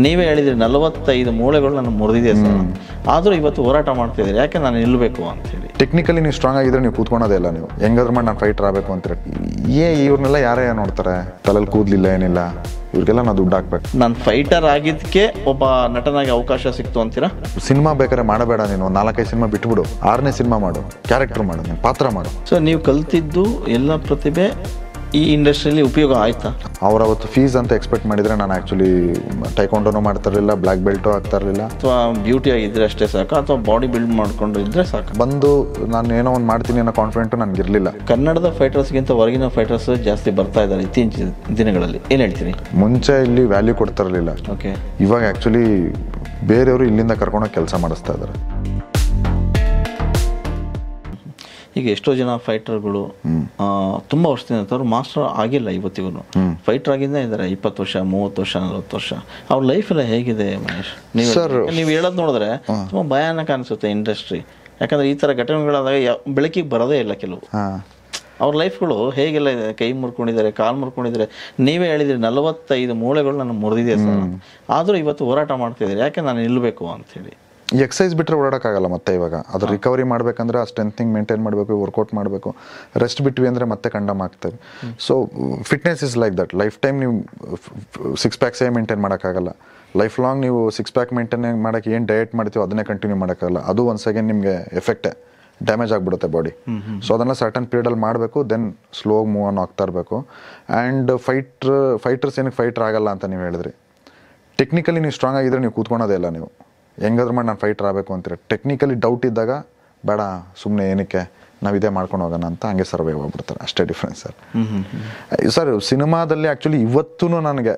ನೀವೇ ಹೇಳಿದ್ರಿ 45 ಮೂಳೆಗಳು ನಾನು ಮುರಿದಿದೆ ಸರ್, ಆದರೂ ಇವತ್ತು ಹೋರಾಟ ಮಾಡ್ತಿದ್ದೀರಿ, ಯಾಕೆ ನಾನು ನಿಲ್ಲಬೇಕು ಅಂತ ಹೇಳಿ. ಟೆಕ್ನಿಕಲಿ ನೀವು ಸ್ಟ್ರಾಂಗ್ ಆಗಿದ್ರೆ ನೀವು ಕೂತ್ಕೊಳೋದೇ ಇಲ್ಲ, ನೀವು ಹೆಂಗಾದ್ರೂ ಮಾಡಿ ನಾನು ಫೈಟರ್ ಆಗಬೇಕು ಅಂತೀರ. ಇವ್ರನ್ನೆಲ್ಲ ಯಾರೇ ನೋಡ್ತಾರೆ, ತಲೆಯಲ್ಲಿ ಕೂದಲಿಲ್ಲ ಏನಿಲ್ಲ, ಇವ್ರಿಗೆಲ್ಲ ನಾವು ದುಡ್ಡು ಹಾಕ್ಬೇಕು. ನಾನು ಫೈಟರ್ ಆಗಿದ್ದಕ್ಕೆ ಒಬ್ಬ ನಟನಾಗಿ ಅವಕಾಶ ಸಿಕ್ತು ಅಂತೀರಾ? ಸಿನಿಮಾ ಬೇಕಾದ್ರೆ ಮಾಡಬೇಡ, ನೀನು 4-5 ಸಿನಿಮಾ ಬಿಟ್ಬಿಡು, 6ನೇ ಸಿನಿಮಾ ಮಾಡು, ಕ್ಯಾರೆಕ್ಟರ್ ಮಾಡು, ನೀನು ಪಾತ್ರ ಮಾಡು. ಸೊ ನೀವು ಕಲ್ತಿದ್ದು ಎಲ್ಲ ಪ್ರತಿಭೆ ಈ ಇಂಡಸ್ಟ್ರಿಯಲ್ಲಿ ಉಪಯೋಗ ಆಯ್ತಾ? ಅವ್ರು ಅವತ್ತು ಫೀಸ್ ಅಂತ ಎಕ್ಸ್ಪೆಕ್ಟ್ ಮಾಡಿದರೆ ನಾನು ಆ್ಯಕ್ಚುಲಿ ಟೈಕೊಂಡೋನು ಮಾಡ್ತಾ ಇರಲಿಲ್ಲ, ಬ್ಲ್ಯಾಕ್ ಬೆಲ್ಟು ಆಗ್ತಾ ಇರಲಿಲ್ಲ. ಅಥವಾ ಬ್ಯೂಟಿ ಆಗಿದ್ರೆ ಅಷ್ಟೇ ಸಾಕು, ಅಥವಾ ಬಾಡಿ ಬಿಲ್ಡ್ ಮಾಡ್ಕೊಂಡು ಇದ್ರೆ ಸಾಕು, ಬಂದು ನಾನು ಏನೋ ಒಂದು ಮಾಡ್ತೀನಿ ಅನ್ನೋ ಕಾನ್ಫಿಡೆಂಟು ನನಗಿರಲಿಲ್ಲ. ಕನ್ನಡದ ಫೈಟರ್ಸ್ಗಿಂತ ಹೊರಗಿನ ಫೈಟರ್ಸ್ ಜಾಸ್ತಿ ಬರ್ತಾ ಇದ್ದಾರೆ ಇತ್ತೀಚಿನ ದಿನಗಳಲ್ಲಿ, ಏನು ಹೇಳ್ತೀನಿ? ಮುಂಚೆ ಇಲ್ಲಿ ವ್ಯಾಲ್ಯೂ ಕೊಡ್ತಾ ಇರಲಿಲ್ಲ. ಓಕೆ, ಇವಾಗ ಆ್ಯಕ್ಚುಲಿ ಬೇರೆಯವರು ಇಲ್ಲಿಂದ ಕರ್ಕೊಂಡೋಗಿ ಕೆಲಸ ಮಾಡಿಸ್ತಾ ಇದ್ದಾರೆ. ಈಗ ಎಷ್ಟೋ ಜನ ಫೈಟರ್ಗಳು ತುಂಬ ವರ್ಷದಿಂದ ಅವ್ರು ಮಾಸ್ಟರ್ ಆಗಿಲ್ಲ, ಇವತ್ತಿಗೂ ಫೈಟರ್ ಆಗಿದ್ದೇ ಇದ್ದಾರೆ, 20 ವರ್ಷ 30 ವರ್ಷ 40 ವರ್ಷ. ಅವ್ರ ಲೈಫ್ ಎಲ್ಲ ಹೇಗಿದೆ ಮಹೇಶ್? ನೀವು ಹೇಳೋದು ನೋಡಿದ್ರೆ ತುಂಬ ಭಯಾನಕ ಅನಿಸುತ್ತೆ ಇಂಡಸ್ಟ್ರಿ. ಯಾಕಂದರೆ ಈ ಥರ ಘಟನೆಗಳಾದಾಗ ಬೆಳಕಿಗೆ ಬರೋದೇ ಇಲ್ಲ ಕೆಲವು. ಅವ್ರ ಲೈಫ್ಗಳು ಹೇಗೆಲ್ಲ ಇದೆ, ಕೈ ಮುರ್ಕೊಂಡಿದ್ದಾರೆ, ಕಾಲು ಮುರ್ಕೊಂಡಿದ್ದಾರೆ. ನೀವೇ ಹೇಳಿದ್ರಿ 45 ಮೂಳೆಗಳು ನಾನು ಮುರಿದಿದೆ ಸರ್, ಆದರೂ ಇವತ್ತು ಹೋರಾಟ ಮಾಡ್ತಿದ್ದೀರಿ, ಯಾಕೆ ನಾನು ನಿಲ್ಲಬೇಕು ಅಂಥೇಳಿ. ಈ ಎಕ್ಸಸೈಸ್ ಬಿಟ್ಟರೆ ಓಡಾಡೋಕ್ಕಾಗಲ್ಲ ಮತ್ತೆ. ಇವಾಗ ಅದು ರಿಕವರಿ ಮಾಡಬೇಕಂದ್ರೆ ಆ ಸ್ಟ್ರೆಂಥಿಂಗ್ ಮೇಂಟೈನ್ ಮಾಡಬೇಕು, ವರ್ಕೌಟ್ ಮಾಡಬೇಕು. ರೆಸ್ಟ್ ಬಿಟ್ವಿ ಅಂದರೆ ಮತ್ತೆ ಕಂಡಮ್ ಆಗ್ತವೆ. So fitness is like that. Life time ನೀವು 6 ಪ್ಯಾಕ್ಸೇ ಮೇಂಟೈನ್ ಮಾಡೋಕ್ಕಾಗಲ್ಲ. ಲೈಫ್ ಲಾಂಗ್ ನೀವು 6 ಪ್ಯಾಕ್ ಮೇಂಟೈನ್ ಮಾಡೋಕ್ಕೆ ಏನು ಡಯಟ್ ಮಾಡ್ತೀವೋ ಅದನ್ನೇ ಕಂಟಿನ್ಯೂ ಮಾಡೋಕ್ಕಾಗಲ್ಲ. ಅದು ಒಂದು ಸೆಕೆಂಡ್ ನಿಮಗೆ ಎಫೆಕ್ಟೇ, ಡ್ಯಾಮೇಜ್ ಆಗಿಬಿಡುತ್ತೆ ಬಾಡಿ. ಸೊ ಅದನ್ನು ಸರ್ಟನ್ ಪೀರಿಯಡಲ್ಲಿ ಮಾಡಬೇಕು, ದೆನ್ ಸ್ಲೋ ಮೂವ್ ಆನ್ ಆಗ್ತಾ ಇರಬೇಕು. ಆ್ಯಂಡ್ ಫೈಟರ್ಸ್ ಏನಕ್ಕೆ ಫೈಟರ್ ಆಗಲ್ಲ ಅಂತ ನೀವು ಹೇಳಿದ್ರಿ. ಟೆಕ್ನಿಕಲಿ ನೀವು ಸ್ಟ್ರಾಂಗ್ ಆಗಿದ್ರೆ ನೀವು ಕೂತ್ಕೊಳೋದೇ ಇಲ್ಲ, ನೀವು ಹೆಂಗಾದ್ರೂ ಮಾಡಿ ನಾನು ಫೈಟರ್ ಆಗಬೇಕು ಅಂತೀರ. ಟೆಕ್ನಿಕಲಿ ಡೌಟ್ ಇದ್ದಾಗ ಬೇಡ ಸುಮ್ಮನೆ ಏನಕ್ಕೆ ನಾವು ಇದೇ ಮಾಡ್ಕೊಂಡು ಹೋಗೋಣ ಅಂತ ಹಂಗೆ ಸರ್ವೈವ್ ಆಗ್ಬಿಡ್ತಾರೆ, ಅಷ್ಟೇ ಡಿಫ್ರೆನ್ಸ್ ಸರ್. ಸರ್ ಸಿನಿಮಾದಲ್ಲಿ ಆ್ಯಕ್ಚುಲಿ ಇವತ್ತೂ ನನಗೆ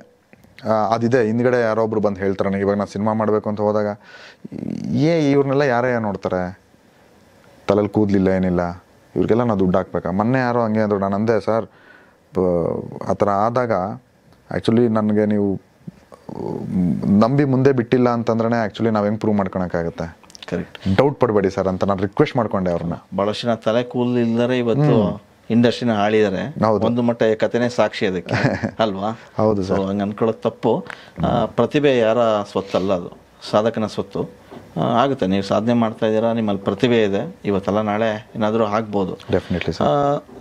ಅದಿದೆ. ಹಿಂದ್ಗಡೆ ಯಾರೊಬ್ರು ಬಂದು ಹೇಳ್ತಾರೆ ನನಗೆ, ಇವಾಗ ನಾನು ಸಿನಿಮಾ ಮಾಡಬೇಕು ಅಂತ ಹೋದಾಗ ಇವ್ರನ್ನೆಲ್ಲ ಯಾರೇ ನೋಡ್ತಾರೆ, ತಲೆಯಲ್ಲಿ ಕೂದಲಿಲ್ಲ ಏನಿಲ್ಲ, ಇವ್ರಿಗೆಲ್ಲ ನಾವು ದುಡ್ಡು ಹಾಕ್ಬೇಕಾ. ಮೊನ್ನೆ ಯಾರೋ ಹಂಗೆ ಅಂದರು, ನಾನು ಅಂದೆ ಸರ್ ಆ ಥರ ಆದಾಗ ಆ್ಯಕ್ಚುಲಿ ನನಗೆ ನೀವು ನಂಬಿ ಮುಂದೆ ಬಿಟ್ಟಿಲ್ಲ ಅಂತಂದ್ರೆ ಆ್ಯಕ್ಚುಲಿ ನಾವು ಹೆಂಗೆ ಪ್ರೂವ್ ಮಾಡ್ಕೊಳಕ್ಕಾಗುತ್ತೆ. ಕರೆಕ್ಟ್, ಡೌಟ್ ಪಡಬೇಡಿ ಸರ್ ಅಂತ ನಾನು ರಿಕ್ವೆಸ್ಟ್ ಮಾಡ್ಕೊಂಡೆ ಅವ್ರನ್ನ. ಭಾಳಷ್ಟು ಜನ ತಲೆ ಕೂದಲು ಇಲ್ಲದರೆ ಇವತ್ತು ಇಂಡಸ್ಟ್ರಿನ ಆಳಿದ್ದಾರೆ. ಒಂದು ಮಟ್ಟ ಕಥೆನೇ ಸಾಕ್ಷಿ ಅದಕ್ಕೆ ಅಲ್ವಾ? ಹೌದು ಸರ್. ಹಂಗೆ ಅನ್ಕೊಳ್ಳೋದು ತಪ್ಪು. ಪ್ರತಿಭೆ ಯಾರ ಸ್ವತ್ತಲ್ಲ, ಅದು ಸಾಧಕನ ಸ್ವತ್ತು. ಆಗುತ್ತೆ, ನೀವು ಸಾಧನೆ ಮಾಡ್ತಾ ಇದ್ದೀರಾ, ನಿಮ್ಮಲ್ಲಿ ಪ್ರತಿಭೆ ಇದೆ, ಇವತ್ತಲ್ಲ ನಾಳೆ ಏನಾದರೂ ಆಗ್ಬೋದು. ಡೆಫಿನೆಟ್ಲಿ.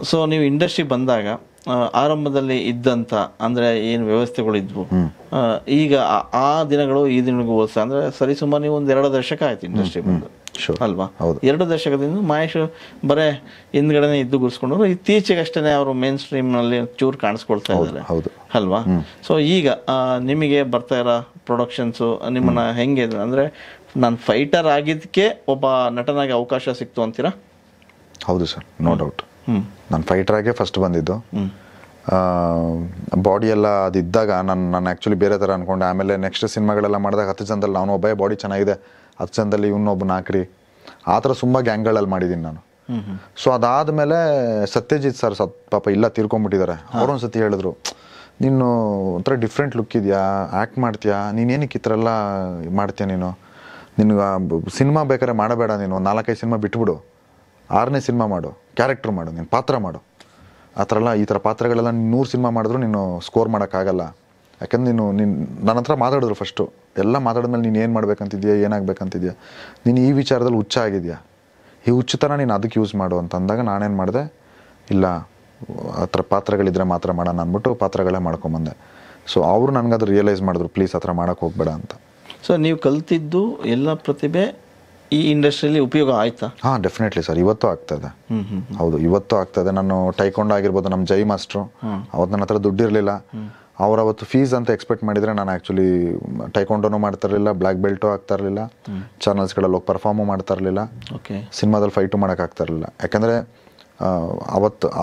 ಸೊ ನೀವು ಇಂಡಸ್ಟ್ರಿ ಬಂದಾಗ ಆರಂಭದಲ್ಲಿ ಇದ್ದಂಥ ಅಂದರೆ ಏನು ವ್ಯವಸ್ಥೆಗಳಿದ್ವು, ಈಗ ಆ ದಿನಗಳು ಈ ದಿನಗಳಿಗೂ ಹೋಲಿಸ ಅಂದರೆ ಸರಿಸುಮಾರು ನೀವು ಒಂದು 2 ದಶಕ ಆಯ್ತು ಇಂಡಸ್ಟ್ರಿ ಬಂದು ಅಲ್ವಾ? 2 ದಶಕದಿಂದ ಮಹೇಶ್ ಬರೇ ಹಿಂದ್ಗಡೆನೆ ಇದ್ದು ಗುರ್ಸ್ಕೊಂಡು ಇತ್ತೀಚೆಗಷ್ಟೇ ಅವರು ಮೇನ್ ಸ್ಟ್ರೀಮ್ನಲ್ಲಿ ಚೂರು ಕಾಣಿಸ್ಕೊಳ್ತಾ ಇದ್ದಾರೆ ಅಲ್ವಾ? ಸೊ ಈಗ ನಿಮಗೆ ಬರ್ತಾ ಇರೋ ಪ್ರೊಡಕ್ಷನ್ಸು ನಿಮ್ಮನ್ನ ಹೆಂಗೆ ಅಂದರೆ ನಾನು ಫೈಟರ್ ಆಗಿದ್ದಕ್ಕೆ ಒಬ್ಬ ನಟನಾಗಿ ಅವಕಾಶ ಸಿಕ್ತು ಅಂತೀರಾ? ಹೌದು ಸರ್, ನೋ ಡೌಟ್. ನಾನು ಫೈಟರಾಗೆ ಫಸ್ಟ್ ಬಂದಿದ್ದು. ಬಾಡಿ ಎಲ್ಲ ಅದಿದ್ದಾಗ ನಾನು ಆ್ಯಕ್ಚುಲಿ ಬೇರೆ ಥರ ಅಂದ್ಕೊಂಡೆ. ಆಮೇಲೆ ನೆಕ್ಸ್ಟ್ ಸಿನಿಮಾಗಳೆಲ್ಲ ಮಾಡಿದಾಗ 10 ಜನದಲ್ಲಿ ನಾನು ಒಬ್ಬೇ ಬಾಡಿ ಚೆನ್ನಾಗಿದೆ, 10 ಜನದಲ್ಲಿ ಇನ್ನೊಬ್ಬ 4 ಆ ಥರ ತುಂಬ ಗ್ಯಾಂಗ್ಗಳಲ್ಲಿ ಮಾಡಿದ್ದೀನಿ ನಾನು. ಸೊ ಅದಾದಮೇಲೆ ಸತ್ಯಜಿತ್ ಸರ್ ಪಾಪ ಇಲ್ಲ ತೀರ್ಕೊಂಡ್ಬಿಟ್ಟಿದ್ದಾರೆ. ಅವರೊಂದು ಸತಿ ಹೇಳಿದ್ರು, ನೀನು ಒಂಥರ ಡಿಫ್ರೆಂಟ್ ಲುಕ್ ಇದೆಯಾ, ಆ್ಯಕ್ಟ್ ಮಾಡ್ತೀಯಾ, ನೀನೇನಕ್ಕೆ ಈ ಥರ ಎಲ್ಲ ಮಾಡ್ತೀಯ, ನಿನಗೆ ಸಿನಿಮಾ ಬೇಕಾದ್ರೆ ಮಾಡಬೇಡ, ನೀನು 4-5 ಸಿನಿಮಾ ಬಿಟ್ಬಿಡು, 6ನೇ ಸಿನಿಮಾ ಮಾಡು, ಕ್ಯಾರೆಕ್ಟರ್ ಮಾಡು, ನೀನು ಪಾತ್ರ ಮಾಡು. ಆ ಥರ ಎಲ್ಲ ಈ ಥರ ಪಾತ್ರಗಳೆಲ್ಲ 100 ಸಿನಿಮಾ ಮಾಡಿದ್ರು ನೀನು ಸ್ಕೋರ್ ಮಾಡೋಕ್ಕಾಗಲ್ಲ. ಯಾಕಂದ್ರೆ ನೀನು ನನ್ನ ಹತ್ರ ಮಾತಾಡಿದ್ರು ಫಸ್ಟು. ಎಲ್ಲ ಮಾತಾಡಿದ್ಮೇಲೆ ನೀನು ಏನು ಮಾಡ್ಬೇಕಂತಿದ್ಯಾ, ಏನಾಗಬೇಕಂತಿದ್ಯಾ, ನೀನು ಈ ವಿಚಾರದಲ್ಲಿ ಹುಚ್ಚ ಆಗಿದೆಯಾ, ಈ ಹುಚ್ಚುತನ ನೀನು ಅದಕ್ಕೆ ಯೂಸ್ ಮಾಡು ಅಂತ ಅಂದಾಗ ನಾನೇನು ಮಾಡಿದೆ, ಇಲ್ಲ ಆ ಥರ ಪಾತ್ರಗಳಿದ್ರೆ ಮಾತ್ರ ಮಾಡೋಣ ಅಂದ್ಬಿಟ್ಟು ಪಾತ್ರಗಳೇ ಮಾಡ್ಕೊಂಬಂದೆ. ಸೊ ಅವರು ನನಗದು ರಿಯಲೈಸ್ ಮಾಡಿದ್ರು, ಪ್ಲೀಸ್ ಆ ಥರ ಮಾಡೋಕ್ಕೆ ಹೋಗ್ಬೇಡ ಅಂತ. ಸೊ ನೀವು ಕಲ್ತಿದ್ದು ಎಲ್ಲ ಪ್ರತಿಭೆ ಈ ಇಂಡಸ್ಟ್ರಿಯಲ್ಲಿ ಉಪಯೋಗ ಆಯ್ತಾ? ಹಾಂ, ಡೆಫಿನೆಟ್ಲಿ ಸರ್, ಇವತ್ತು ಆಗ್ತಾಯಿದೆ. ಹೌದು, ಇವತ್ತು ಆಗ್ತಾಯಿದೆ. ನಾನು ಟೈಕೊಂಡ ಆಗಿರ್ಬೋದು, ನಮ್ಮ ಜೈ ಮಾಸ್ಟ್ರು ಅವತ್ತು ನನ್ನ ಹತ್ರ ದುಡ್ಡಿರಲಿಲ್ಲ. ಅವ್ರು ಅವತ್ತು ಫೀಸ್ ಅಂತ ಎಕ್ಸ್ಪೆಕ್ಟ್ ಮಾಡಿದರೆ ನಾನು ಆ್ಯಕ್ಚುಲಿ ಟೈಕೊಂಡೋನು ಮಾಡ್ತಾ ಇರಲಿಲ್ಲ, ಬ್ಲ್ಯಾಕ್ ಬೆಲ್ಟು ಆಗ್ತಾ ಇರಲಿಲ್ಲ, ಚಾನಲ್ಸ್ಗಳಲ್ಲಿ ಹೋಗಿ ಪರ್ಫಾರ್ಮು ಮಾಡ್ತಾ ಇರಲಿಲ್ಲ, ಸಿನಿಮಾದಲ್ಲಿ ಫೈಟು ಮಾಡೋಕ್ಕಾಗ್ತಾ ಇರಲಿಲ್ಲ. ಯಾಕಂದರೆ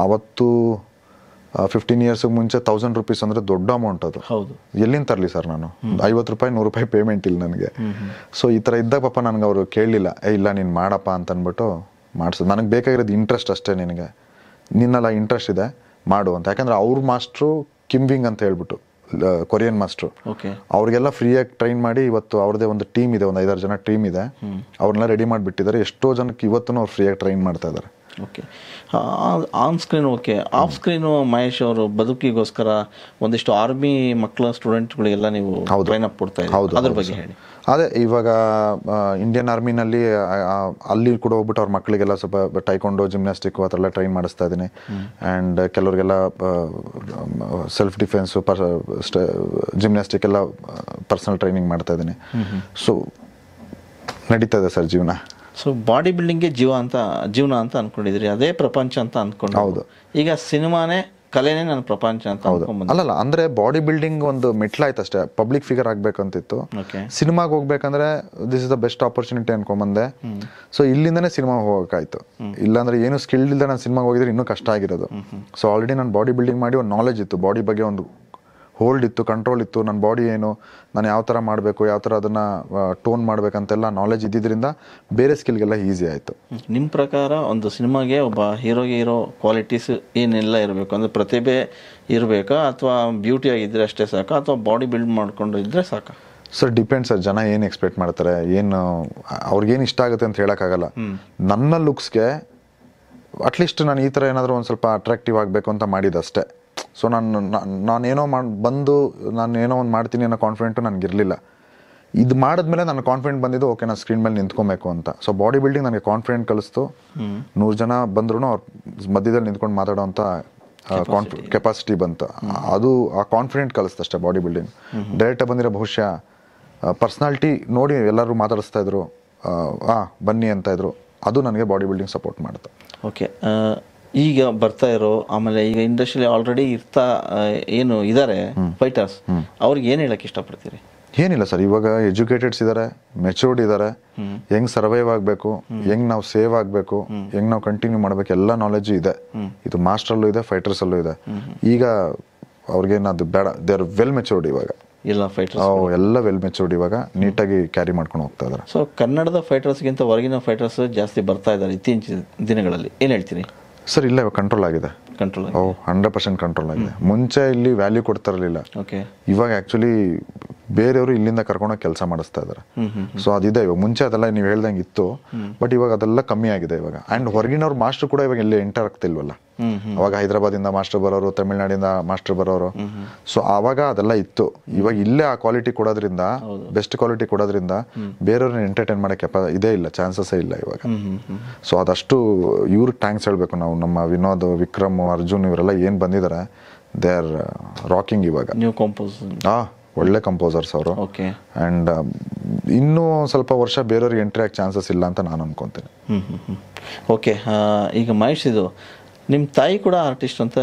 ಅವತ್ತು 15 ಇಯರ್ಸ್ಗೆ ಮುಂಚೆ 1000 ರೂಪೀಸ್ ಅಂದರೆ ದೊಡ್ಡ ಅಮೌಂಟ್. ಅದು ಎಲ್ಲಿಂದ ತರಲಿ ಸರ್, ನಾನು 50 ರೂಪಾಯಿ 100 ರೂಪಾಯಿ ಪೇಮೆಂಟ್ ಇಲ್ಲ ನನಗೆ. ಸೊ ಈ ಥರ ಇದ್ದಾಗ ಪಾಪ ನನಗೆ ಅವರು ಕೇಳಲಿಲ್ಲ, ಇಲ್ಲ ನೀನು ಮಾಡಪ್ಪ ಅಂತಂದ್ಬಿಟ್ಟು ಮಾಡಿಸೋದು. ನನಗೆ ಬೇಕಾಗಿರೋದು ಇಂಟ್ರೆಸ್ಟ್ ಅಷ್ಟೇ, ನಿನ್ನೆಲ್ಲ ಇಂಟ್ರೆಸ್ಟ್ ಇದೆ ಮಾಡು ಅಂತ. ಯಾಕಂದರೆ ಅವ್ರ ಮಾಸ್ಟ್ರು ಕಿಮ್ವಿಂಗ್ ಅಂತ ಹೇಳ್ಬಿಟ್ಟು ಕೊರಿಯನ್ ಮಾಸ್ಟ್ರು, ಅವ್ರಿಗೆಲ್ಲ ಫ್ರೀಯಾಗಿ ಟ್ರೈನ್ ಮಾಡಿ ಇವತ್ತು ಅವ್ರದ್ದೇ ಒಂದು ಟೀಮ್ ಇದೆ, ಒಂದು 5-6 ಜನ ಟೀಮ್ ಇದೆ, ಅವ್ರನ್ನೆಲ್ಲ ರೆಡಿ ಮಾಡಿಬಿಟ್ಟಿದ್ದಾರೆ. ಎಷ್ಟೋ ಜನಕ್ಕೆ ಇವತ್ತು ಅವ್ರು ಫ್ರೀಯಾಗಿ ಟ್ರೈನ್ ಮಾಡ್ತಾ ಇದ್ದಾರೆ. Okay, on screen okay, of screen Mahesh ಅವರು ಬದುಕಿಗೋಸ್ಕರ ಒಂದಿಷ್ಟು ಆರ್ಮಿ ಮಕ್ಕಳ ಸ್ಟೂಡೆಂಟ್ಗಳಿಗೆಲ್ಲ ನೀವು ಟ್ರೈನ್ ಅಪ್ ಕೊಡ್ತಾ ಇದ್ದೀರಿ, ಅದ್ರ ಬಗ್ಗೆ ಹೇಳಿ. ಅದೇ ಇವಾಗ ಇಂಡಿಯನ್ ಆರ್ಮಿನಲ್ಲಿ ಅಲ್ಲಿ ಕೂಡ ಹೋಗ್ಬಿಟ್ಟು ಅವ್ರ ಮಕ್ಕಳಿಗೆಲ್ಲ ಸ್ವಲ್ಪ ಟೈಕೊಂಡು ಜಿಮ್ನಾಸ್ಟಿಕ್ ಆ ಥರ ಎಲ್ಲ ಟ್ರೈನ್ ಮಾಡಿಸ್ತಾ ಇದ್ದೀನಿ. ಆ್ಯಂಡ್ ಕೆಲವರಿಗೆಲ್ಲ ಸೆಲ್ಫ್ ಡಿಫೆನ್ಸು ಜಿಮ್ನಾಸ್ಟಿಕ್ ಎಲ್ಲ ಪರ್ಸನಲ್ ಟ್ರೈನಿಂಗ್ ಮಾಡ್ತಾ ಇದ್ದೀನಿ. ಸೊ ನಡೀತಾ ಇದೆ ಸರ್ ಜೀವನ. ಸೊ ಬಾಡಿ ಬಿಲ್ಡಿಂಗ್ಗೆ ಜೀವನ ಅಂತ ಅನ್ಕೊಂಡಿದ್ರಿ, ಅದೇ ಪ್ರಪಂಚ ಅಂತ ಅನ್ಕೊಂಡು. ಹೌದು, ಈಗ ಸಿನಿಮಾನೇ ಕಲೆನೇ ನನ್ನ ಪ್ರಪಂಚ ಅಂತ. ಅಲ್ಲಲ್ಲ, ಅಂದ್ರೆ ಬಾಡಿ ಬಿಲ್ಡಿಂಗ್ ಒಂದು ಮೆಟ್ಲಾಯ್ತು ಅಷ್ಟೇ. ಪಬ್ಲಿಕ್ ಫಿಗರ್ ಆಗ್ಬೇಕಂತಿತ್ತು, ಸಿನಿಮಾಗೆ ಹೋಗ್ಬೇಕಂದ್ರೆ this is the best opportunity ಅನ್ಕೊಂಬಂದೆ. ಸೊ ಇಲ್ಲಿಂದನೇ ಸಿನಿಮಾ ಹೋಗಕ್ಕಾಯ್ತು. ಇಲ್ಲಾಂದ್ರೆ ಏನು ಸ್ಕಿಲ್ ಇಲ್ಲದೆ ನಾನು ಸಿನಿಮಾಗೆ ಹೋಗಿದ್ರೆ ಇನ್ನೂ ಕಷ್ಟ ಆಗಿರೋದು. ಸೊ ಆಲ್ರೆಡಿ ನಾನು ಬಾಡಿ ಬಿಲ್ಡಿಂಗ್ ಮಾಡಿ ಒಂದು ನಾಲೆಜ್ ಇತ್ತು, ಬಾಡಿ ಬಗ್ಗೆ ಒಂದು ಹೋಲ್ಡ್ ಇತ್ತು, ಕಂಟ್ರೋಲ್ ಇತ್ತು. ನನ್ನ ಬಾಡಿ ಏನು, ನಾನು ಯಾವ ಥರ ಮಾಡಬೇಕು, ಯಾವ ಥರ ಅದನ್ನು ಟೋನ್ ಮಾಡಬೇಕಂತೆಲ್ಲ ನಾಲೆಜ್ ಇದ್ದಿದ್ದರಿಂದ ಬೇರೆ ಸ್ಕಿಲ್ಗೆಲ್ಲ ಈಸಿ ಆಯಿತು. ನಿಮ್ಮ ಪ್ರಕಾರ ಒಂದು ಸಿನಿಮಾಗೆ ಒಬ್ಬ ಹೀರೋಗೆ ಇರೋ ಕ್ವಾಲಿಟೀಸ್ ಏನೆಲ್ಲ ಇರಬೇಕು? ಅಂದರೆ ಪ್ರತಿಭೆ ಇರಬೇಕಾ, ಅಥವಾ ಬ್ಯೂಟಿ ಆಗಿದ್ದರೆ ಅಷ್ಟೇ ಸಾಕಾ, ಅಥವಾ ಬಾಡಿ ಬಿಲ್ಡ್ ಮಾಡ್ಕೊಂಡು ಇದ್ದರೆ ಸಾಕಾ? ಸರ್ ಡಿಪೆಂಡ್ ಸರ್, ಜನ ಏನು ಎಕ್ಸ್ಪೆಕ್ಟ್ ಮಾಡ್ತಾರೆ, ಏನು ಅವ್ರಿಗೇನು ಇಷ್ಟ ಆಗುತ್ತೆ ಅಂತ ಹೇಳೋಕ್ಕಾಗಲ್ಲ. ನನ್ನ ಲುಕ್ಸ್ಗೆ ಅಟ್ಲೀಸ್ಟ್ ನಾನು ಈ ಥರ ಏನಾದರೂ ಒಂದು ಸ್ವಲ್ಪ ಅಟ್ರಾಕ್ಟಿವ್ ಆಗಬೇಕು ಅಂತ ಮಾಡಿದಷ್ಟೇ. ಸೊ ನಾನೇನೋ ನಾನೇನೋ ಒಂದು ಮಾಡ್ತೀನಿ ಅನ್ನೋ ಕಾನ್ಫಿಡೆಂಟು ನನಗಿರಲಿಲ್ಲ. ಇದು ಮಾಡಿದ್ಮೇಲೆ ನನ್ನ ಕಾನ್ಫಿಡೆಂಟ್ ಬಂದಿದ್ದು, ಓಕೆ ನಾನು ಸ್ಕ್ರೀನ್ ಮೇಲೆ ನಿಂತ್ಕೊಬೇಕು ಅಂತ. ಸೊ ಬಾಡಿ ಬಿಲ್ಡಿಂಗ್ ನನಗೆ ಕಾನ್ಫಿಡೆಂಟ್ ಕಲಿಸ್ತು. 100 ಜನ ಬಂದ್ರೂ ಅವ್ರ ಮಧ್ಯದಲ್ಲಿ ನಿಂತ್ಕೊಂಡು ಮಾತಾಡೋ ಅಂತ ಕೆಪಾಸಿಟಿ ಬಂತು. ಅದು ಆ ಕಾನ್ಫಿಡೆಂಟ್ ಕಲಿಸ್ತು ಅಷ್ಟೇ ಬಾಡಿ ಬಿಲ್ಡಿಂಗ್. ಡೈರೆಕ್ಟಾಗಿ ಬಂದಿರೋ ಬಹುಶಃ ಪರ್ಸ್ನಾಲಿಟಿ ನೋಡಿ ಎಲ್ಲರೂ ಮಾತಾಡಿಸ್ತಾ ಇದ್ರು, ಬನ್ನಿ ಅಂತ ಇದ್ರು. ಅದು ನನಗೆ ಬಾಡಿ ಬಿಲ್ಡಿಂಗ್ ಸಪೋರ್ಟ್ ಮಾಡುತ್ತೆ. ಓಕೆ, ಈಗ ಬರ್ತಾ ಇರೋ, ಆಮೇಲೆ ಈಗ ಇಂಡಸ್ಟ್ರಿಯಲ್ಲಿ ಆಲ್ರೆಡಿ ಏನು ಇದ್ದಾರೆ ಫೈಟರ್ಸ್, ಅವ್ರಿಗೆ ಏನು ಹೇಳಕ್ಕೆ ಇಷ್ಟಪಡ್ತೀರಿ? ಏನಿಲ್ಲ ಸರ್, ಇವಾಗ ಎಜುಕೇಟೆಡ್ಸ್ ಇದ್ದಾರೆ, ಮೆಚೂರ್ಡ್ ಇದ್ದಾರೆ. ಹೆಂಗ್ ಸರ್ವೈವ್ ಆಗಬೇಕು, ಹೆಂಗ್ ನಾವು ಸೇವ್ ಆಗಬೇಕು, ಹೆಂಗ್ ನಾವು ಕಂಟಿನ್ಯೂ ಮಾಡಬೇಕು, ಎಲ್ಲ ನಾಲೆಜು ಇದೆ. ಇದು ಮಾಸ್ಟ್ರಲ್ಲೂ ಇದೆ, ಫೈಟರ್ಸಲ್ಲೂ ಇದೆ. ಈಗ ಅವ್ರಿಗೇನು ಅದು ಬೇಡ, ದೇ ಆರ್ ವೆಲ್ ಮೆಚೂರ್ಡ್ ಇವಾಗ. ಎಲ್ಲ ವೆಲ್ ಮೆಚೂರ್ಡ್ ಇವಾಗ, ನೀಟಾಗಿ ಕ್ಯಾರಿ ಮಾಡ್ಕೊಂಡು ಹೋಗ್ತಾ ಇದ್ದಾರೆ. ಸೊ ಕನ್ನಡದ ಫೈಟರ್ಸ್ಗಿಂತ ಹೊರಗಿನ ಫೈಟರ್ಸ್ ಜಾಸ್ತಿ ಬರ್ತಾ ಇದ್ದಾರೆ ಇತ್ತೀಚಿನ ದಿನಗಳಲ್ಲಿ, ಏನು ಹೇಳ್ತೀರಿ? ಸರ್ ಇಲ್ಲ, ಇವಾಗ ಕಂಟ್ರೋಲ್ ಆಗಿದೆ. 100% ಕಂಟ್ರೋಲ್ ಆಗಿದೆ. ಮುಂಚೆ ಇಲ್ಲಿ ವ್ಯಾಲ್ಯೂ ಕೊಡ್ತಾ ಇರಲಿಲ್ಲ, ಇವಾಗ ಆಕ್ಚುಲಿ ಬೇರೆಯವರು ಇಲ್ಲಿಂದ ಕರ್ಕೊಂಡೋಗಿ ಕೆಲಸ ಮಾಡಿಸ್ತಾ ಇದ್ದಾರೆ. ಸೊ ಅದಿದೆ ಇವಾಗ. ಮುಂಚೆ ಅದೆಲ್ಲ ನೀವು ಹೇಳ್ದಂಗೆ ಇತ್ತು, ಬಟ್ ಇವಾಗ ಅದೆಲ್ಲ ಕಮ್ಮಿ ಆಗಿದೆ ಇವಾಗ. ಅಂಡ್ ಹೊರಗಿನವ್ರು ಮಾಸ್ಟರ್ ಕೂಡ ಇವಾಗ ಎಲ್ಲಿ ಎಂಟರ್ ಆಗ್ತಿಲ್ವಲ್ಲ. ಅವಾಗ ಹೈದರಾಬಾದಿಂದ ಮಾಸ್ಟರ್ ಬರೋರು, ತಮಿಳ್ನಾಡಿಂದ ಮಾಸ್ಟರ್ ಬರೋರು. ಸೊ ಆವಾಗ ಅದೆಲ್ಲ ಇತ್ತು. ಇವಾಗ ಇಲ್ಲೇ ಆ ಕ್ವಾಲಿಟಿ ಕೊಡೋದ್ರಿಂದ, ಬೆಸ್ಟ್ ಕ್ವಾಲಿಟಿ ಕೊಡೋದ್ರಿಂದ ಬೇರೆಯವ್ರನ್ನ ಎಂಟರ್ಟೈನ್ ಮಾಡಕ್ಕೆ ಇದೇ ಇಲ್ಲ, ಚಾನ್ಸಸ್ಸೇ ಇಲ್ಲ ಇವಾಗ. ಸೊ ಅದಷ್ಟು ಇವ್ರಿಗೆ ಥ್ಯಾಂಕ್ಸ್ ಹೇಳ್ಬೇಕು ನಾವು. ನಮ್ಮ ವಿನೋದ್, ವಿಕ್ರಮ್, ಅರ್ಜುನ್ ಇವರೆಲ್ಲ ಏನ್ ಬಂದಿದ್ದಾರೆ, ದೇ ಆರ್ ರಾಕಿಂಗ್ ಇವಾಗ. ಒಳ್ಳೆ ಕಂಪೋಸರ್ಸ್ ಅವರು. ಅಂಡ್ ಇನ್ನೂ ಸ್ವಲ್ಪ ವರ್ಷ ಬೇರೆಯವ್ರಿಗೆ ಎಂಟ್ರಿ ಆಗಿ ಚಾನ್ಸಸ್ ಇಲ್ಲ ಅಂತ ನಾನು ಅನ್ಕೊಂತೀನಿ. ಓಕೆ, ಈಗ ಮಹೇಶ್, ಇದು ನಿಮ್ಮ ತಾಯಿ ಕೂಡ ಆರ್ಟಿಸ್ಟ್ ಅಂತ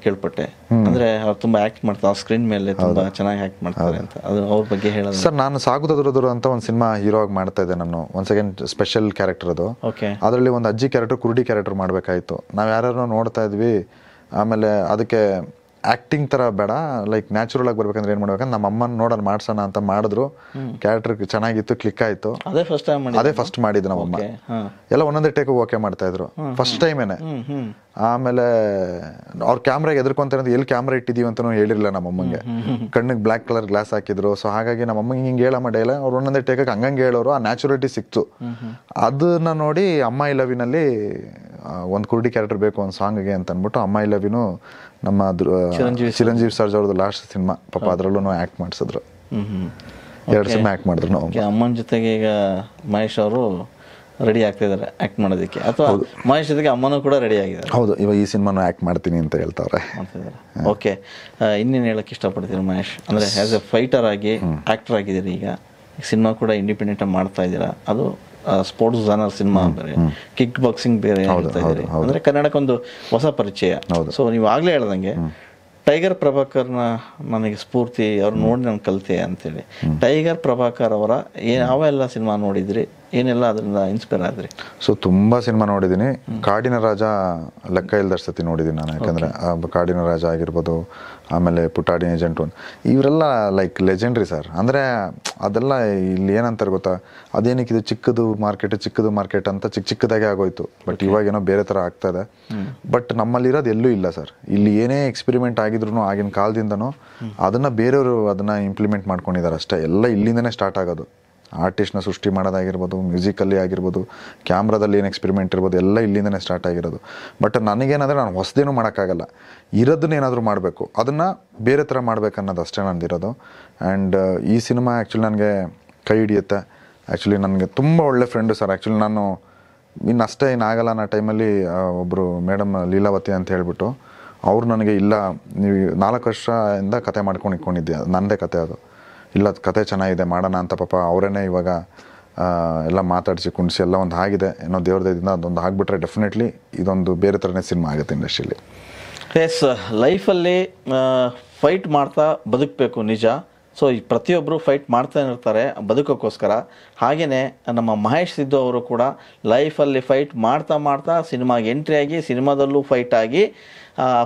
ಕೇಳ್ಪಟ್ಟೆ. ಅಂದ್ರೆ ಅವ್ರು ತುಂಬಾ ಆಕ್ಟ್ ಮಾಡ್ತಾರೆ ಸ್ಕ್ರೀನ್ ಮೇಲೆ, ತುಂಬಾ ಚೆನ್ನಾಗಿ ಆಕ್ಟ್ ಮಾಡ್ತಾರೆ ಅಂತ. ಅದು ಅವ್ರ ಬಗ್ಗೆ ಹೇಳೋದು ಸರ್. ನಾನು ಸಾಗುದದ್ರು ಅಂತ ಒಂದು ಸಿನಿಮಾ ಹೀರೋ ಆಗಿ ಮಾಡ್ತಾ ಇದ್ದೆ ನಾನು. ಒಂದ್ ಸೆಕೆಂಡ್ ಸ್ಪೆಷಲ್ ಕ್ಯಾರೆಕ್ಟರ್ ಅದು. ಅದರಲ್ಲಿ ಒಂದು ಅಜ್ಜಿ ಕ್ಯಾರೆಕ್ಟರ್, ಕುರುಡಿ ಕ್ಯಾರೆಕ್ಟರ್ ಮಾಡ್ಬೇಕಾಯ್ತು. ನಾವ್ ಯಾರು ನೋಡ್ತಾ ಇದ್ವಿ. ಆಮೇಲೆ ಅದಕ್ಕೆ ಆಕ್ಟಿಂಗ್ ತರ ಬೇಡ, ಲೈಕ್ ನ್ಯಾಚುರಲ್ ಆಗಿ ಬರ್ಬೇಕಂದ್ರೆ ಏನ್ ಮಾಡ್ಬೇಕಂದ್ರೆ ನಮ್ಮ ಅಮ್ಮನ ನೋಡೋಣ ಮಾಡ್ಸೋಣ ಅಂತ ಮಾಡಿದ್ರು. ಕ್ಯಾರೆಕ್ಟರ್ ಚೆನ್ನಾಗಿತ್ತು, ಕ್ಲಿಕ್ ಆಯ್ತು. ಅದೇ ಫಸ್ಟ್ ಮಾಡಿದ್ದು ನಮ್ಮಮ್ಮ. ಎಲ್ಲ ಒಂದೊಂದೇ ಟೇಕ್ ಓಕೆ ಮಾಡ್ತಾ ಇದ್ರು, ಫಸ್ಟ್ ಟೈಮೇನೆ. ಆಮೇಲೆ ಅವ್ರ ಕ್ಯಾಮ್ರಾಗೆ ಎದ್ರಕೊಂತಾರೆ, ಎಲ್ಲಿ ಕ್ಯಾಮ್ರಾ ಇಟ್ಟಿದೀವಿ ಅಂತಾನು ಹೇಳಿರ್ಲಿಲ್ಲ ನಮ್ಮಮ್ಮಂಗೆ. ಕಣ್ಣಿಗೆ ಬ್ಲಾಕ್ ಕಲರ್ ಗ್ಲಾಸ್ ಹಾಕಿದ್ರು. ಸೊ ಹಾಗಾಗಿ ನಮ್ಮಮ್ಮಂಗೆ ಹಿಂಗೆ ಹೇಳ ಮಾಡಲ್ಲ, ಅವ್ರು ಒಂದೊಂದೇ ಟೇಕಕ್ಕೆ ಹಂಗಂಗೆ ಹೇಳೋರು. ಆ ನ್ಯಾಚುರಲಿಟಿ ಸಿಕ್ತು. ಅದನ್ನ ನೋಡಿ ಅಮ್ಮ ಐ ಲವ್ ನಲ್ಲಿ ಒಂದು ಕುರುಡಿ ಕ್ಯಾರೆಕ್ಟರ್ ಬೇಕು ಒಂದು ಸಾಂಗ್ಗೆ ಅಂತ ಅಂದ್ಬಿಟ್ಟು ಅಮ್ಮ ಐ ಲವ್ ನಮ್ಮ ಚಿರಂಜೀವಿ ಸರ್ಜ್ ಅವ್ರದ್ದು ಲಾಸ್ಟ್ ಸಿನಿಮಾ, ಪಾಪ ಅದ್ರಲ್ಲೂ ಆಕ್ಟ್ ಮಾಡಿಸಿದ್ರು. 2 ಸಿನಿಮಾ ಆಕ್ಟ್ ಮಾಡಿದ್ರು ನಾವು. ಅಮ್ಮನ ಜೊತೆಗೆ ಈಗ ಮಹೇಶ್ ಅವರು ರೆಡಿ ಆಗ್ತಿದ್ದಾರೆ ಆಕ್ಟ್ ಮಾಡೋದಕ್ಕೆ, ಅಥವಾ ಮಹೇಶ್ ಜೊತೆಗೆ ಅಮ್ಮನೂ ಕೂಡ ರೆಡಿ ಆಗಿದ್ದಾರೆ? ಹೌದು, ಇವಾಗ ಈ ಸಿನಿಮಾನು ಆಕ್ಟ್ ಮಾಡ್ತೀನಿ ಅಂತ ಹೇಳ್ತಾವ್ರೆ. ಓಕೆ, ಇನ್ನೇನು ಹೇಳಕ್ ಇಷ್ಟಪಡ್ತೀರಿ ಮಹೇಶ್? ಅಂದ್ರೆ ಆಸ್ ಎ ಫೈಟರ್ ಆಗಿ ಆಕ್ಟರ್ ಆಗಿದ್ದೀರಿ, ಈಗ ಸಿನಿಮಾ ಕೂಡ ಇಂಡಿಪೆಂಡೆಂಟ್ ಆಗಿ ಮಾಡ್ತಾ ಇದ್ದೀರಾ. ಅದು ಸ್ಪೋರ್ಟ್ಸ್ ಜಾನರ್ ಸಿನಿಮಾ ಬೇರೆ, ಕಿಕ್ ಬಾಕ್ಸಿಂಗ್ ಬೇರೆ ಹೇಳ್ತಾ ಇದ್ದೀರಿ. ಅಂದ್ರೆ ಕನ್ನಡಕ್ಕೊಂದು ಹೊಸ ಪರಿಚಯ. ಸೊ ನೀವು ಆಗ್ಲೇ ಹೇಳ್ದಂಗೆ ಟೈಗರ್ ಪ್ರಭಾಕರ್ನ ನನಗೆ ಸ್ಫೂರ್ತಿ, ಅವ್ರು ನೋಡಿ ನಾನು ಕಲಿತೆ ಅಂತೇಳಿ. ಟೈಗರ್ ಪ್ರಭಾಕರ್ ಅವರ ಯಾವೆಲ್ಲ ಸಿನಿಮಾ ನೋಡಿದ್ರಿ, ಏನೆಲ್ಲ ಅದರಿಂದ ಇನ್ಸ್ಪೈರ್ ಆದ್ರಿ? ಸೊ ತುಂಬಾ ಸಿನಿಮಾ ನೋಡಿದ್ದೀನಿ. ಕಾಡಿನ ರಾಜ ಲೆಕ್ಕ ಇಲ್ದಷ್ಟು ಸತಿ ನೋಡಿದ್ದೀನಿ ನಾನು. ಯಾಕಂದ್ರೆ ಕಾಡಿನ ರಾಜ ಆಗಿರ್ಬೋದು, ಆಮೇಲೆ ಪುಟಾಣಿ ಏಜೆಂಟ್ 1, ಇವರೆಲ್ಲ ಲೈಕ್ ಲೆಜೆಂಡ್ರಿ ಸರ್. ಅಂದ್ರೆ ಅದೆಲ್ಲ ಇಲ್ಲಿ ಏನಂತಾರೆ ಗೊತ್ತಾ, ಅದೇನಕ್ಕೆ ಇದು ಚಿಕ್ಕದು ಮಾರ್ಕೆಟ್ ಅಂತ ಚಿಕ್ಕದಾಗೆ ಆಗೋಯ್ತು. ಬಟ್ ಇವಾಗೇನೋ ಬೇರೆ ತರ ಆಗ್ತಾ ಇದೆ. ಬಟ್ ನಮ್ಮಲ್ಲಿರೋದು ಎಲ್ಲೂ ಇಲ್ಲ ಸರ್. ಇಲ್ಲಿ ಏನೇ ಎಕ್ಸ್ಪೆರಿಮೆಂಟ್ ಆಗಿದ್ರು ಆಗಿನ ಕಾಲದಿಂದನೂ ಅದನ್ನ ಬೇರೆಯವರು ಅದನ್ನ ಇಂಪ್ಲಿಮೆಂಟ್ ಮಾಡ್ಕೊಂಡಿದ್ದಾರೆ ಅಷ್ಟೇ. ಎಲ್ಲ ಇಲ್ಲಿಂದನೇ ಸ್ಟಾರ್ಟ್ ಆಗೋದು. ಆರ್ಟಿಸ್ಟ್ನ ಸೃಷ್ಟಿ ಮಾಡೋದಾಗಿರ್ಬೋದು, ಮ್ಯೂಸಿಕಲ್ಲಿ ಆಗಿರ್ಬೋದು, ಕ್ಯಾಮ್ರಾದಲ್ಲಿ ಏನು ಎಕ್ಸ್ಪೆರಿಮೆಂಟ್ ಇರ್ಬೋದು, ಎಲ್ಲ ಇಲ್ಲಿಂದನೇ ಸ್ಟಾರ್ಟ್ ಆಗಿರೋದು. ಬಟ್ ನನಗೇನಂದರೆ ನಾನು ಹೊಸದೇನು ಮಾಡೋಕ್ಕಾಗಲ್ಲ, ಇರೋದನ್ನೇನಾದರೂ ಮಾಡಬೇಕು, ಅದನ್ನು ಬೇರೆ ಥರ ಮಾಡ್ಬೇಕನ್ನೋದು ಅಷ್ಟೇ ನಂದಿರೋದು. ಆ್ಯಂಡ್ ಈ ಸಿನಿಮಾ ಆ್ಯಕ್ಚುಲಿ ನನಗೆ ಕೈ ಹಿಡಿಯುತ್ತೆ. ಆ್ಯಕ್ಚುಲಿ ನನಗೆ ತುಂಬ ಒಳ್ಳೆ ಫ್ರೆಂಡು ಸರ್. ಆ್ಯಕ್ಚುಲಿ ನಾನು ಇನ್ನಷ್ಟೇ ಆಗಲ್ಲ ಅನ್ನೋ ಟೈಮಲ್ಲಿ ಒಬ್ಬರು ಮೇಡಮ್ ಲೀಲಾವತಿ ಅಂತ ಹೇಳ್ಬಿಟ್ಟು ಅವ್ರು ನನಗೆ, ಇಲ್ಲ ನೀವು 4 ವರ್ಷದಿಂದ ಕತೆ ಮಾಡ್ಕೊಂಡು ಇಟ್ಕೊಂಡಿದ್ದೆ, ನನ್ನದೇ ಕತೆ ಅದು, ಇಲ್ಲ ಕತೆ ಚೆನ್ನಾಗಿದೆ ಮಾಡೋಣ ಅಂತ ಪಾಪ ಅವರೇ ಇವಾಗ ಎಲ್ಲ ಮಾತಾಡಿಸಿ ಕುಣಿಸಿ ಎಲ್ಲ ಒಂದು ಆಗಿದೆ. ಏನೋ ದೇವ್ರದಿಂದ ಅದೊಂದು ಆಗಿಬಿಟ್ರೆ ಡೆಫಿನೆಟ್ಲಿ ಇದೊಂದು ಬೇರೆ ಥರನೇ ಸಿನಿಮಾ ಆಗುತ್ತೆ ಇಂಡಸ್ಟ್ರಿಯಲ್ಲಿ. ಎಸ್, ಲೈಫಲ್ಲಿ ಫೈಟ್ ಮಾಡ್ತಾ ಬದುಕಬೇಕು ನಿಜ. ಸೊ ಈ ಪ್ರತಿಯೊಬ್ಬರು ಫೈಟ್ ಮಾಡ್ತಾನೆ ಇರ್ತಾರೆ ಬದುಕೋಕ್ಕೋಸ್ಕರ. ಹಾಗೆಯೇ ನಮ್ಮ ಮಹೇಶ್ ಸಿದ್ದು ಅವರು ಕೂಡ ಲೈಫಲ್ಲಿ ಫೈಟ್ ಮಾಡ್ತಾ ಮಾಡ್ತಾ ಸಿನಿಮಾಗೆ ಎಂಟ್ರಿ ಆಗಿ, ಸಿನಿಮಾದಲ್ಲೂ ಫೈಟ್ ಆಗಿ,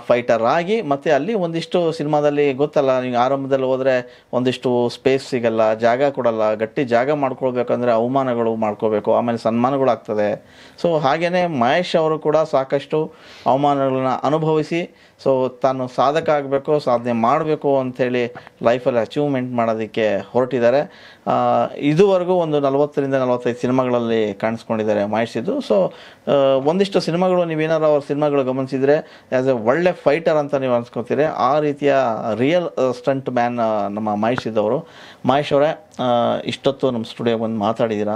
ಫೈಟರ್ ಆಗಿ, ಮತ್ತು ಅಲ್ಲಿ ಒಂದಿಷ್ಟು ಸಿನಿಮಾದಲ್ಲಿ ಗೊತ್ತಲ್ಲ, ನೀವು ಆರಂಭದಲ್ಲಿ ಹೋದರೆ ಒಂದಿಷ್ಟು ಸ್ಪೇಸ್ ಸಿಗಲ್ಲ, ಜಾಗ ಕೊಡಲ್ಲ, ಗಟ್ಟಿ ಜಾಗ ಮಾಡ್ಕೊಳ್ಬೇಕಂದ್ರೆ ಅವಮಾನಗಳು ಮಾಡ್ಕೋಬೇಕು, ಆಮೇಲೆ ಸನ್ಮಾನಗಳಾಗ್ತದೆ. ಸೊ ಹಾಗೆಯೇ ಮಹೇಶ್ ಅವರು ಕೂಡ ಸಾಕಷ್ಟು ಅವಮಾನಗಳನ್ನ ಅನುಭವಿಸಿ, ಸೊ ತಾನು ಸಾಧಕ ಆಗಬೇಕು, ಸಾಧನೆ ಮಾಡಬೇಕು ಅಂಥೇಳಿ ಲೈಫಲ್ಲಿ ಅಚೀವ್ಮೆಂಟ್ ಮಾಡೋದಕ್ಕೆ ಹೊರಟಿದ್ದಾರೆ. ಇದುವರೆಗೂ ಒಂದು 40ರಿಂದ 45 ಸಿನಿಮಾಗಳಲ್ಲಿ ಕಾಣಿಸ್ಕೊಂಡಿದ್ದಾರೆ ಮಹೇಶ್ ಸಿದ್ದು. ಸೊ ಒಂದಿಷ್ಟು ಸಿನಿಮಾಗಳು ನೀವೇನಾದ್ರು ಅವ್ರ ಸಿನಿಮಾಗಳು ಗಮನಿಸಿದರೆ ಆ್ಯಸ್ ಎ ಒಳ್ಳೆ ಫೈಟರ್ ಅಂತ ನೀವು ಅನ್ಸ್ಕೊತೀರಿ. ಆ ರೀತಿಯ ರಿಯಲ್ ಸ್ಟಂಟ್ ಮ್ಯಾನ್ ನಮ್ಮ ಮಹೇಶ್ ಸಿದ್ದು ಅವರು. ಮಹೇಶ್ ಅವರೇ, ಇಷ್ಟೊತ್ತು ನಮ್ಮ ಸ್ಟುಡಿಯೋ ಬಂದು ಮಾತಾಡಿದ್ದೀರಾ.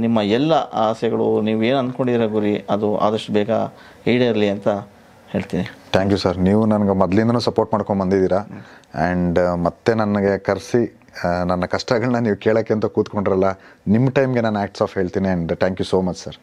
ನಿಮ್ಮ ಎಲ್ಲ ಆಸೆಗಳು, ನೀವೇನು ಅಂದ್ಕೊಂಡಿದ್ದೀರ ಗುರಿ, ಅದು ಆದಷ್ಟು ಬೇಗ ಈಡೇರಲಿ ಅಂತ ಹೇಳ್ತೀನಿ. Thank you sir. ನೀವು ನನಗೆ ಮೊದಲಿಂದನೂ ಸಪೋರ್ಟ್ ಮಾಡ್ಕೊಂಡು ಬಂದಿದ್ದೀರಾ. ಆ್ಯಂಡ್ ಮತ್ತೆ ನನಗೆ ಕರೆಸಿ ನನ್ನ ಕಷ್ಟಗಳನ್ನ ನೀವು ಕೇಳೋಕ್ಕೆ ಅಂತ ಕೂತ್ಕೊಂಡ್ರಲ್ಲ, ನಿಮ್ಮ ಟೈಮ್ಗೆ ನಾನು ಆ್ಯಕ್ಟ್ಸ್ ಆಫ್ ಹೇಳ್ತೀನಿ. And thank you so much sir.